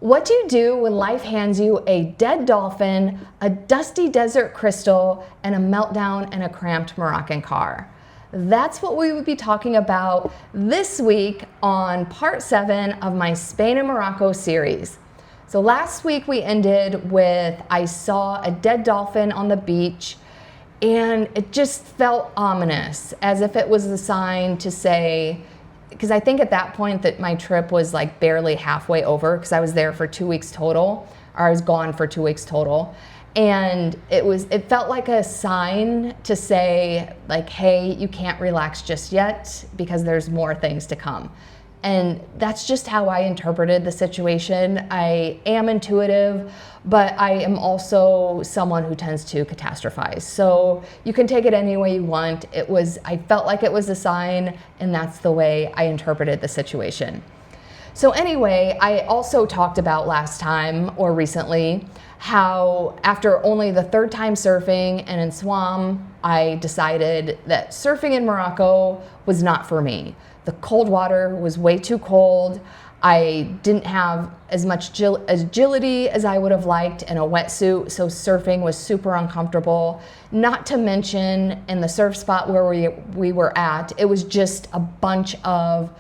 What do you do when life hands you a dead dolphin, a dusty desert crystal, and a meltdown in a cramped Moroccan car? That's what we would be talking about this week on part 7 of my Spain and Morocco series. So last week we ended with I saw a dead dolphin on the beach, and it just felt ominous, as if it was a sign to say, because I think at that point that my trip was like barely halfway over, because I was there for 2 weeks total, or I was gone for 2 weeks total. And it felt like a sign to say like, hey, you can't relax just yet because there's more things to come. And that's just how I interpreted the situation. I am intuitive, but I am also someone who tends to catastrophize. So you can take it any way you want. I felt like it was a sign, and that's the way I interpreted the situation. So anyway, I also talked about last time or recently how after only the 3rd time surfing and in Swam, I decided that surfing in Morocco was not for me. The cold water was way too cold. I didn't have as much agility as I would have liked in a wetsuit, so surfing was super uncomfortable. Not to mention, in the surf spot where we were at, it was just a bunch of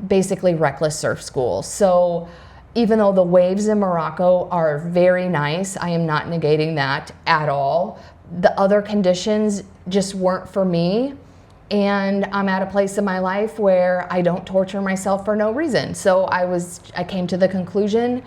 basically reckless surf schools. So even though the waves in Morocco are very nice, I am not negating that at all. The other conditions just weren't for me. And I'm at a place in my life where I don't torture myself for no reason. So I came to the conclusion,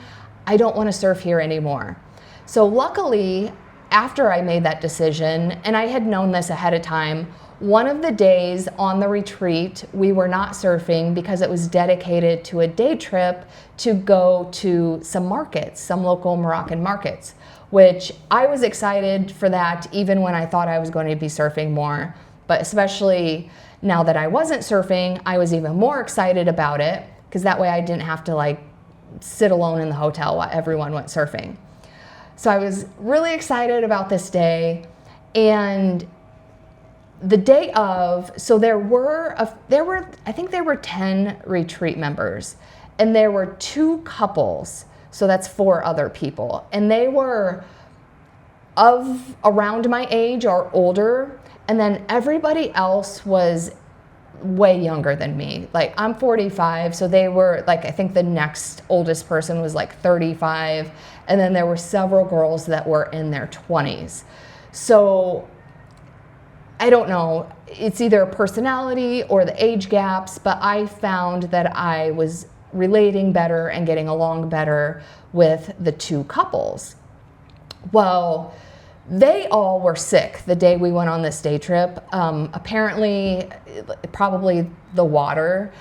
I don't want to surf here anymore. So luckily, after I made that decision, and I had known this ahead of time, one of the days on the retreat, we were not surfing because it was dedicated to a day trip to go to some markets, some local Moroccan markets, which I was excited for that even when I thought I was going to be surfing more. But especially now that I wasn't surfing, I was even more excited about it because that way I didn't have to like sit alone in the hotel while everyone went surfing. So I was really excited about this day. And the day of, so there were I think there were 10 retreat members, and there were 2 couples. So that's 4 other people. And they were of around my age or older. And then everybody else was way younger than me. Like, I'm 45, so they were like, I think the next oldest person was like 35. And then there were several girls that were in their 20s. So I don't know, it's either a personality or the age gaps, but I found that I was relating better and getting along better with the 2 couples. Well, they all were sick the day we went on this day trip. Apparently, probably the water,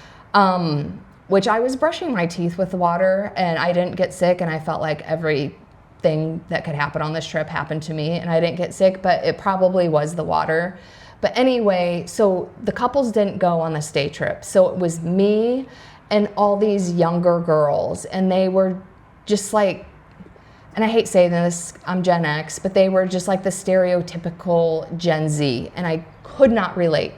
which I was brushing my teeth with the water and I didn't get sick, and I felt like everything that could happen on this trip happened to me and I didn't get sick, but it probably was the water. But anyway, so the couples didn't go on this day trip. So it was me and all these younger girls, and they were just like, and I hate saying this, I'm Gen X, but they were just like the stereotypical Gen Z, and I could not relate.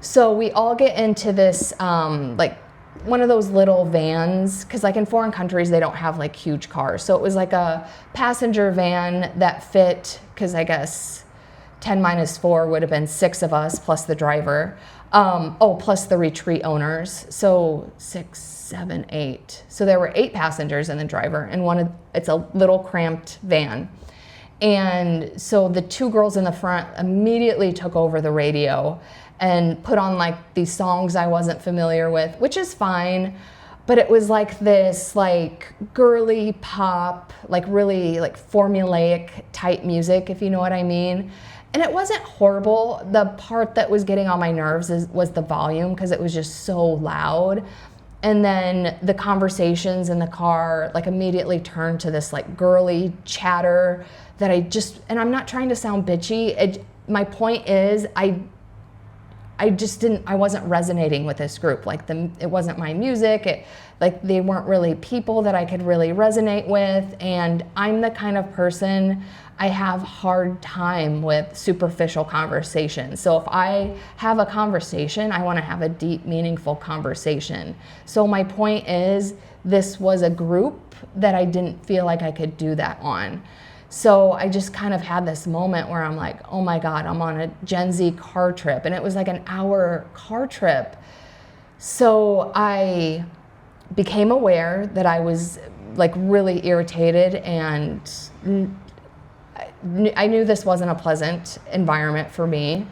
So we all get into this, like one of those little vans, because like in foreign countries, they don't have like huge cars. So it was like a passenger van that fit, because I guess 10 minus 4 would have been 6 of us plus the driver. Plus the retreat owners. So 6, 7, 8. So there were 8 passengers and the driver, and it's a little cramped van. And so the 2 girls in the front immediately took over the radio and put on like these songs I wasn't familiar with, which is fine. But it was like this like girly pop, like really like formulaic type music, if you know what I mean. And it wasn't horrible. The part that was getting on my nerves was the volume, because it was just so loud. And then the conversations in the car like immediately turned to this like girly chatter that and I'm not trying to sound bitchy. My point is I wasn't resonating with this group. Like it wasn't my music. Like they weren't really people that I could really resonate with. And I'm the kind of person, I have hard time with superficial conversation. So if I have a conversation, I want to have a deep, meaningful conversation. So my point is, this was a group that I didn't feel like I could do that on. So I just kind of had this moment where I'm like, oh my God, I'm on a Gen Z car trip. And it was like an hour car trip. So I became aware that I was like really irritated, and I knew this wasn't a pleasant environment for me.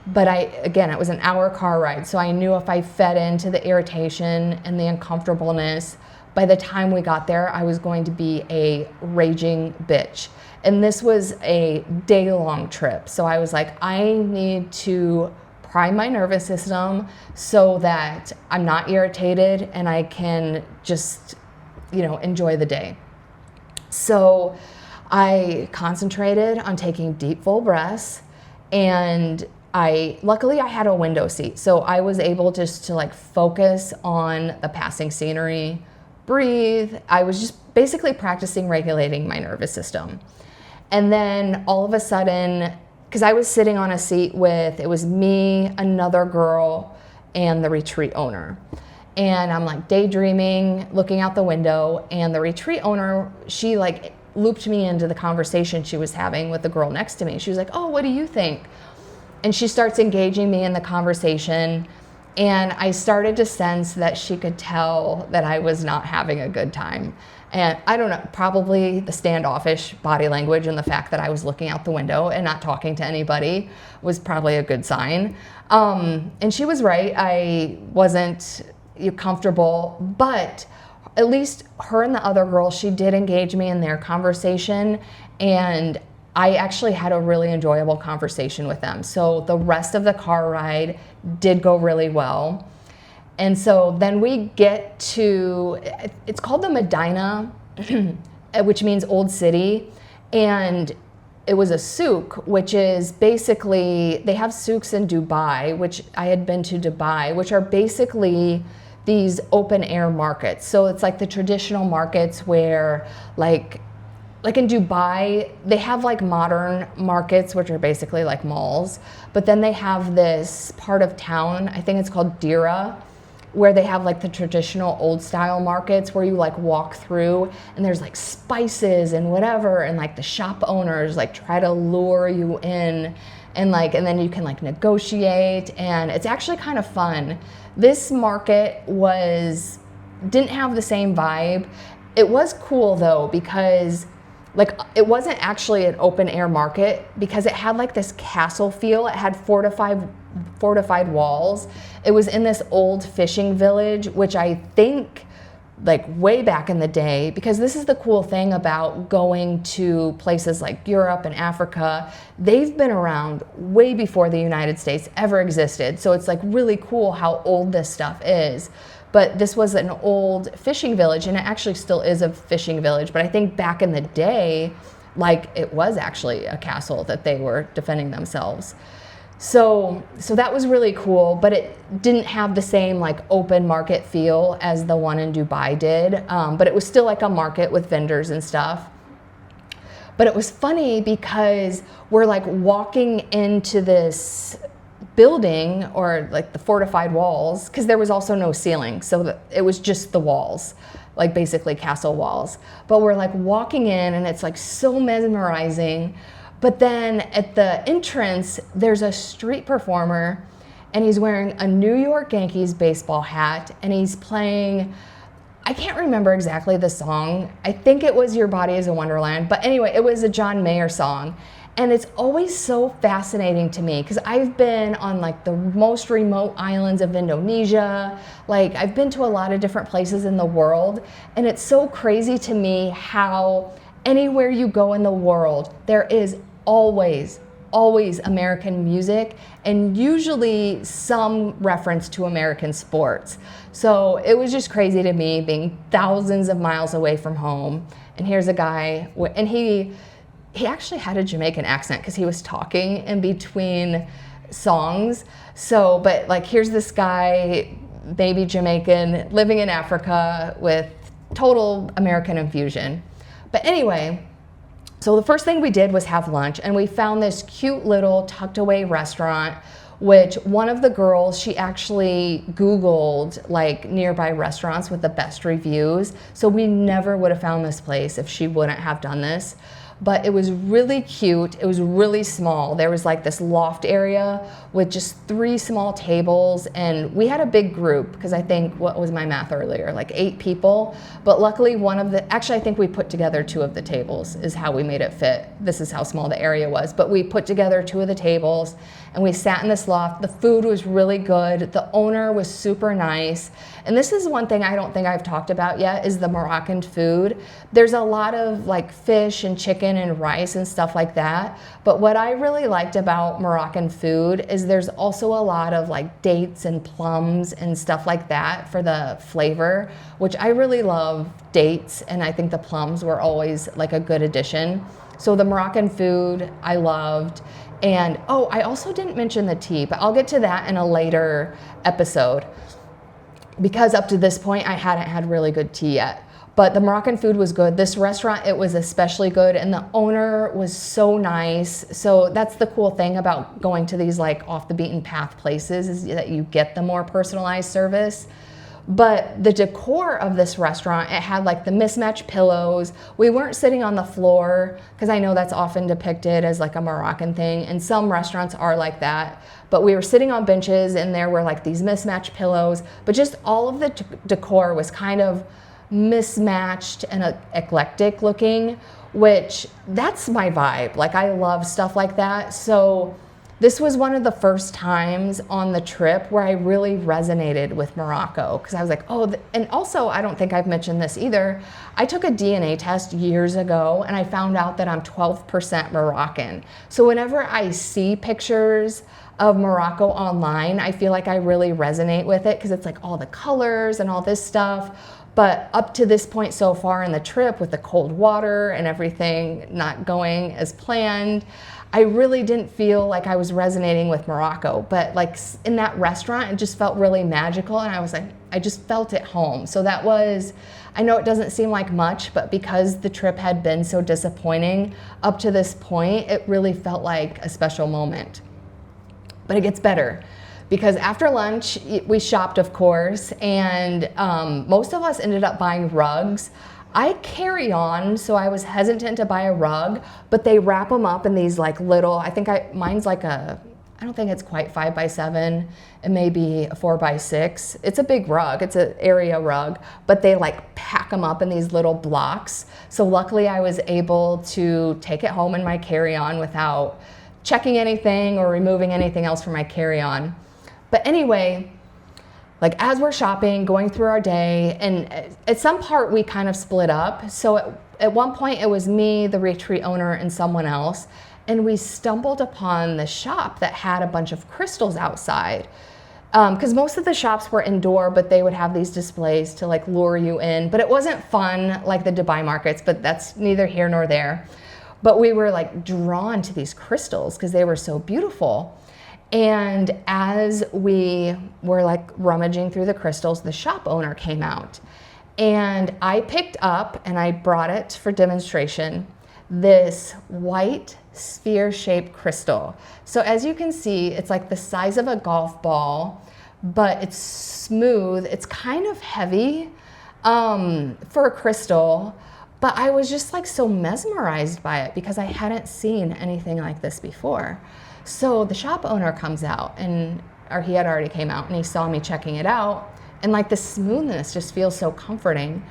But again, it was an hour car ride. So I knew if I fed into the irritation and the uncomfortableness, by the time we got there, I was going to be a raging bitch. And this was a day-long trip. So I was like, I need to prime my nervous system so that I'm not irritated and I can just, enjoy the day. So I concentrated on taking deep, full breaths, and luckily I had a window seat. So I was able just to like focus on the passing scenery, breathe. I was just basically practicing regulating my nervous system. And then all of a sudden, because I was sitting on a seat it was me, another girl, and the retreat owner. And I'm like daydreaming, looking out the window, and the retreat owner, she like looped me into the conversation she was having with the girl next to me. She was like, oh, what do you think? And she starts engaging me in the conversation. And I started to sense that she could tell that I was not having a good time. And I don't know, probably the standoffish body language and the fact that I was looking out the window and not talking to anybody was probably a good sign. And she was right. I wasn't comfortable, but at least her and the other girl, she did engage me in their conversation. And I actually had a really enjoyable conversation with them. So the rest of the car ride did go really well. And so then we get to, it's called the Medina, which means old city. And it was a souk, which is basically, they have souks in Dubai, which I had been to Dubai, which are basically these open air markets. So it's like the traditional markets where like in Dubai, they have like modern markets, which are basically like malls, but then they have this part of town, I think it's called Dira, where they have like the traditional old style markets where you like walk through and there's like spices and whatever, and like the shop owners like try to lure you in and then you can like negotiate, and it's actually kind of fun. This market didn't have the same vibe. It was cool though, because like it wasn't actually an open air market, because it had like this castle feel. It had fortified walls. It was in this old fishing village, which I think like way back in the day, because this is the cool thing about going to places like Europe and Africa. They've been around way before the United States ever existed. So it's like really cool how old this stuff is. But this was an old fishing village, and it actually still is a fishing village. But I think back in the day, like it was actually a castle that they were defending themselves. So that was really cool, but it didn't have the same like open market feel as the one in Dubai did. But it was still like a market with vendors and stuff. But it was funny because we're like walking into this building, or like the fortified walls, because there was also no ceiling. So it was just the walls, like basically castle walls. But we're like walking in and it's like so mesmerizing. But then at the entrance, there's a street performer, and he's wearing a New York Yankees baseball hat, and he's playing, I can't remember exactly the song. I think it was Your Body is a Wonderland. But anyway, it was a John Mayer song. And it's always so fascinating to me, because I've been on like the most remote islands of Indonesia. Like I've been to a lot of different places in the world. And it's so crazy to me how anywhere you go in the world, there is always American music, and usually some reference to American sports. So it was just crazy to me being thousands of miles away from home. And here's a guy, and he actually had a Jamaican accent because he was talking in between songs. So, but like here's this guy, maybe Jamaican, living in Africa with total American infusion. But anyway, so the first thing we did was have lunch, and we found this cute little tucked away restaurant which one of the girls, she actually Googled like nearby restaurants with the best reviews. So we never would have found this place if she wouldn't have done this. But it was really cute. It was really small. There was like this loft area with just 3 small tables, and we had a big group because I think, what was my math earlier, like 8 people. But luckily actually I think we put together 2 of the tables is how we made it fit. This is how small the area was. But we put together 2 of the tables and we sat in this loft. The food was really good. The owner was super nice. And this is one thing I don't think I've talked about yet is the Moroccan food. There's a lot of like fish and chicken and rice and stuff like that. But what I really liked about Moroccan food is there's also a lot of like dates and plums and stuff like that for the flavor, which I really love dates, and I think the plums were always like a good addition. So the Moroccan food I loved. And oh, I also didn't mention the tea, but I'll get to that in a later episode, because up to this point I hadn't had really good tea yet. But the Moroccan food was good. This restaurant, it was especially good, and the owner was so nice. So that's the cool thing about going to these like off the beaten path places, is that you get the more personalized service. But the decor of this restaurant, it had like the mismatched pillows. We weren't sitting on the floor, because I know that's often depicted as like a Moroccan thing, and some restaurants are like that. But we were sitting on benches, and there were like these mismatched pillows. But just all of the decor was kind of mismatched and eclectic looking, which that's my vibe. Like I love stuff like that. So this was one of the first times on the trip where I really resonated with Morocco, because I was like, oh, and also I don't think I've mentioned this either. I took a DNA test years ago and I found out that I'm 12% Moroccan. So whenever I see pictures of Morocco online, I feel like I really resonate with it, because it's like all the colors and all this stuff. But up to this point so far in the trip, with the cold water and everything not going as planned, I really didn't feel like I was resonating with Morocco. But like in that restaurant, it just felt really magical, and I was like, I just felt at home. So that was, I know it doesn't seem like much, but because the trip had been so disappointing up to this point, it really felt like a special moment. But it gets better. Because after lunch, we shopped, of course, and most of us ended up buying rugs. I carry on, so I was hesitant to buy a rug, but they wrap them up in these like little, mine's like I don't think it's quite 5x7, it may be a 4x6. It's a big rug, it's an area rug, but they like pack them up in these little blocks. So luckily I was able to take it home in my carry-on without checking anything or removing anything else from my carry-on. But anyway, like as we're shopping, going through our day, and at some part we kind of split up. So at one point it was me, the retreat owner, and someone else, and we stumbled upon the shop that had a bunch of crystals outside. Because most of the shops were indoor, but they would have these displays to like lure you in. But it wasn't fun like the Dubai markets, but that's neither here nor there. But we were like drawn to these crystals because they were so beautiful. And as we were like rummaging through the crystals, the shop owner came out, and I picked up, and I brought it for demonstration, this white sphere-shaped crystal. So as you can see, it's like the size of a golf ball, but it's smooth. It's kind of heavy for a crystal, but I was just like so mesmerized by it because I hadn't seen anything like this before. So the shop owner comes out, or he had already came out, and he saw me checking it out, and like the smoothness just feels so comforting.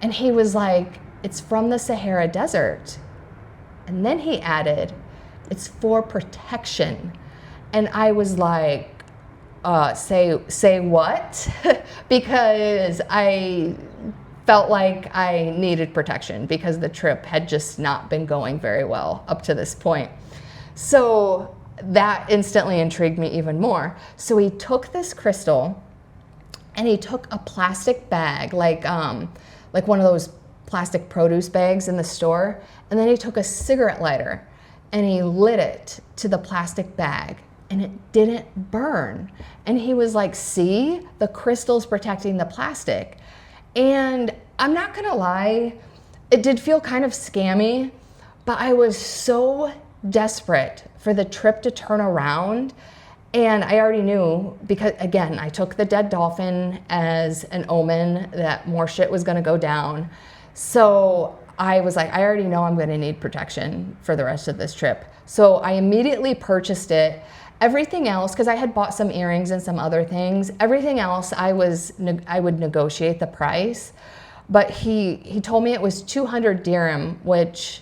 And he was like, it's from the Sahara Desert. And then he added, it's for protection. And I was like, say what? Because I felt like I needed protection because the trip had just not been going very well up to this point. So that instantly intrigued me even more. So he took this crystal and he took a plastic bag, like one of those plastic produce bags in the store, and then he took a cigarette lighter and he lit it to the plastic bag, and it didn't burn. And he was like, see, the crystal's protecting the plastic. And I'm not gonna lie, it did feel kind of scammy, but I was so desperate for the trip to turn around, And I already knew, because again, I took the dead dolphin as an omen that more shit was gonna go down. So I was like, I already know I'm gonna need protection for the rest of this trip. So I immediately purchased it. Everything else, because I had bought some earrings and some other things, everything else I would negotiate the price. But he told me it was 200 dirham, which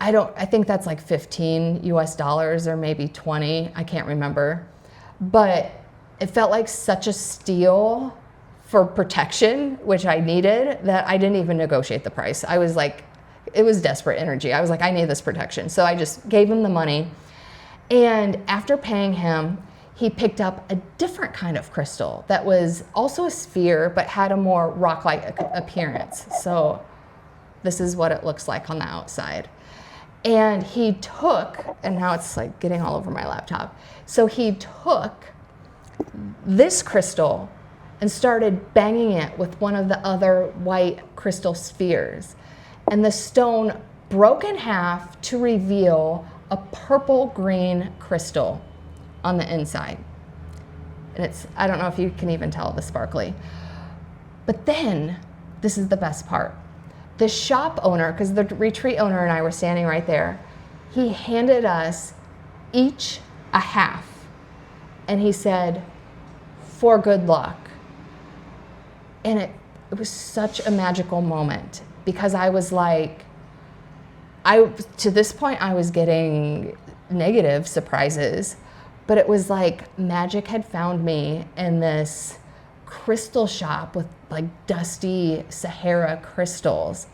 I think that's like 15 US dollars or maybe 20, I can't remember. But it felt like such a steal for protection, which I needed, that I didn't even negotiate the price. I was like, it was desperate energy. I was like, I need this protection. So I just gave him the money. And after paying him, he picked up a different kind of crystal that was also a sphere, but had a more rock-like appearance. So this is what it looks like on the outside. And he took, and now it's like getting all over my laptop. So he took this crystal and started banging it with one of the other white crystal spheres. And the stone broke in half to reveal a purple-green crystal on the inside. And I don't know if you can even tell the sparkly. But then, this is the best part. The shop owner, because the retreat owner and I were standing right there, he handed us each a half. And he said, for good luck. And it was such a magical moment, because I was like, to this point I was getting negative surprises, but it was like magic had found me in this crystal shop with like dusty Sahara crystals.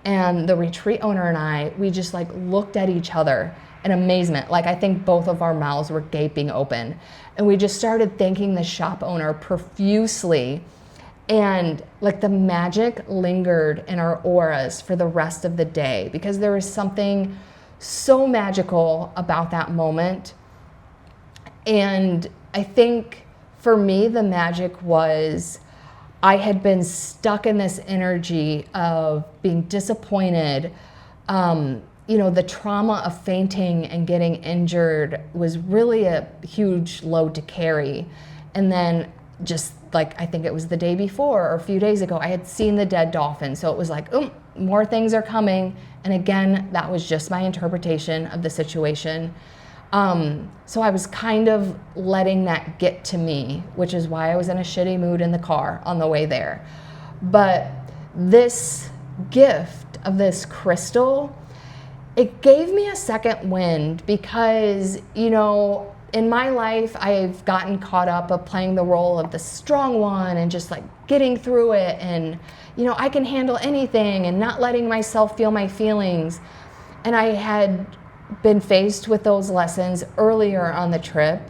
And the retreat owner and I, we just like looked at each other in amazement. Like I think both of our mouths were gaping open. And we just started thanking the shop owner profusely. And like the magic lingered in our auras for the rest of the day, because there was something so magical about that moment. And I think for me, the magic was I had been stuck in this energy of being disappointed. The trauma of fainting and getting injured was really a huge load to carry. And then just like, I think it was the day before or a few days ago, I had seen the dead dolphin. So it was like, more things are coming. And again, that was just my interpretation of the situation. So I was kind of letting that get to me, which is why I was in a shitty mood in the car on the way there. But this gift of this crystal, it gave me a second wind, because, in my life, I've gotten caught up of playing the role of the strong one and just like getting through it. And, I can handle anything and not letting myself feel my feelings. And I had been faced with those lessons earlier on the trip,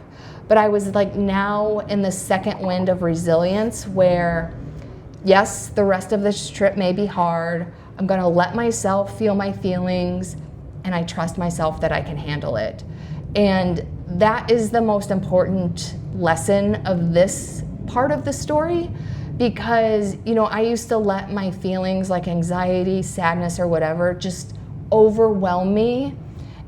but I was like now in the second wind of resilience where, yes, the rest of this trip may be hard. I'm gonna let myself feel my feelings, and I trust myself that I can handle it. And that is the most important lesson of this part of the story, because, I used to let my feelings like anxiety, sadness, or whatever just overwhelm me.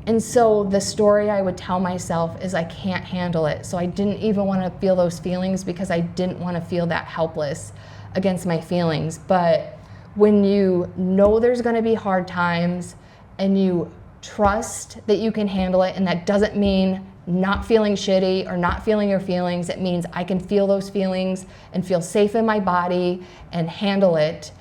And so the story I would tell myself is I can't handle it. So I didn't even want to feel those feelings, because I didn't want to feel that helpless against my feelings. But when you know there's going to be hard times and you trust that you can handle it, and that doesn't mean not feeling shitty or not feeling your feelings. It means I can feel those feelings and feel safe in my body and handle it.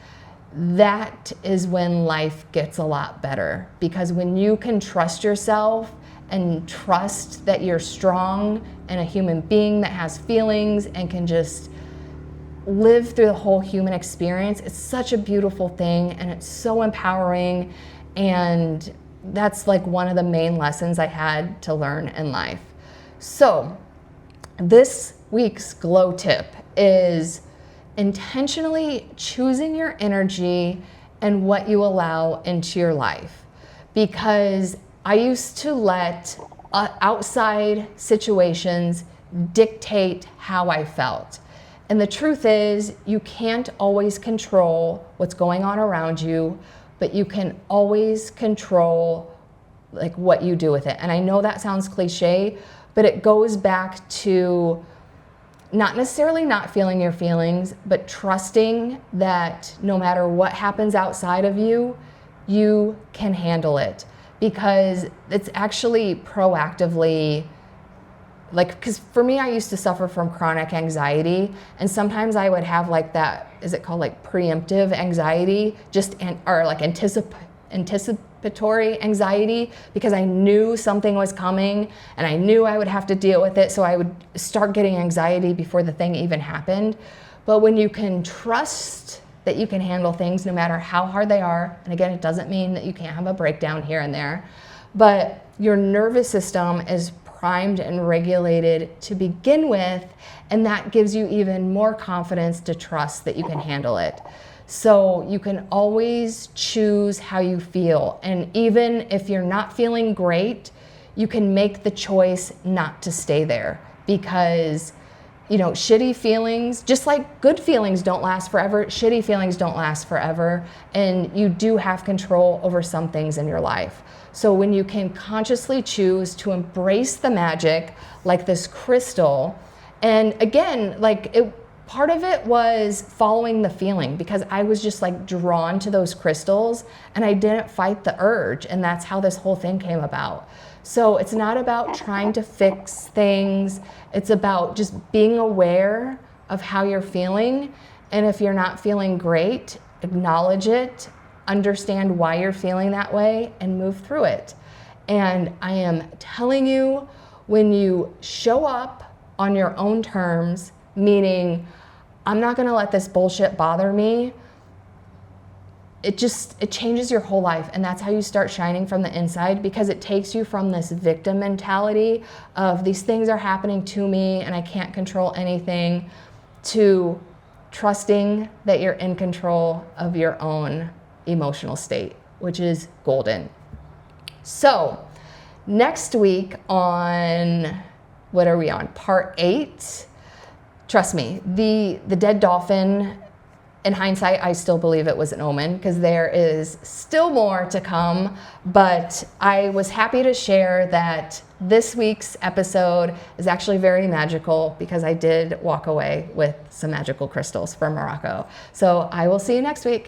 That is when life gets a lot better, because when you can trust yourself and trust that you're strong and a human being that has feelings and can just live through the whole human experience, it's such a beautiful thing, and it's so empowering. And that's like one of the main lessons I had to learn in life. So this week's glow tip is intentionally choosing your energy and what you allow into your life. Because I used to let outside situations dictate how I felt. And the truth is, you can't always control what's going on around you, but you can always control like what you do with it. And I know that sounds cliche, but it goes back to not necessarily not feeling your feelings, but trusting that no matter what happens outside of you, you can handle it, because it's actually proactively, like, because for me, I used to suffer from chronic anxiety, and sometimes I would have like that, is it called like preemptive anxiety, or like anticipatory anxiety, because I knew something was coming and I knew I would have to deal with it, so I would start getting anxiety before the thing even happened. But when you can trust that you can handle things no matter how hard they are, and again, it doesn't mean that you can't have a breakdown here and there, but your nervous system is primed and regulated to begin with, and that gives you even more confidence to trust that you can handle it. So you can always choose how you feel, and even if you're not feeling great, you can make the choice not to stay there, because shitty feelings, just like good feelings don't last forever, shitty feelings don't last forever, and you do have control over some things in your life. So when you can consciously choose to embrace the magic, like this crystal, and again, part of it was following the feeling, because I was just like drawn to those crystals and I didn't fight the urge, and that's how this whole thing came about. So it's not about trying to fix things, it's about just being aware of how you're feeling, and if you're not feeling great, acknowledge it, understand why you're feeling that way, and move through it. And I am telling you, when you show up on your own terms, meaning I'm not gonna let this bullshit bother me, it changes your whole life. And that's how you start shining from the inside, because it takes you from this victim mentality of these things are happening to me and I can't control anything, to trusting that you're in control of your own emotional state, which is golden. So next week on, what are we on? Part 8. Trust me, the dead dolphin, in hindsight, I still believe it was an omen, because there is still more to come, but I was happy to share that this week's episode is actually very magical, because I did walk away with some magical crystals from Morocco. So I will see you next week.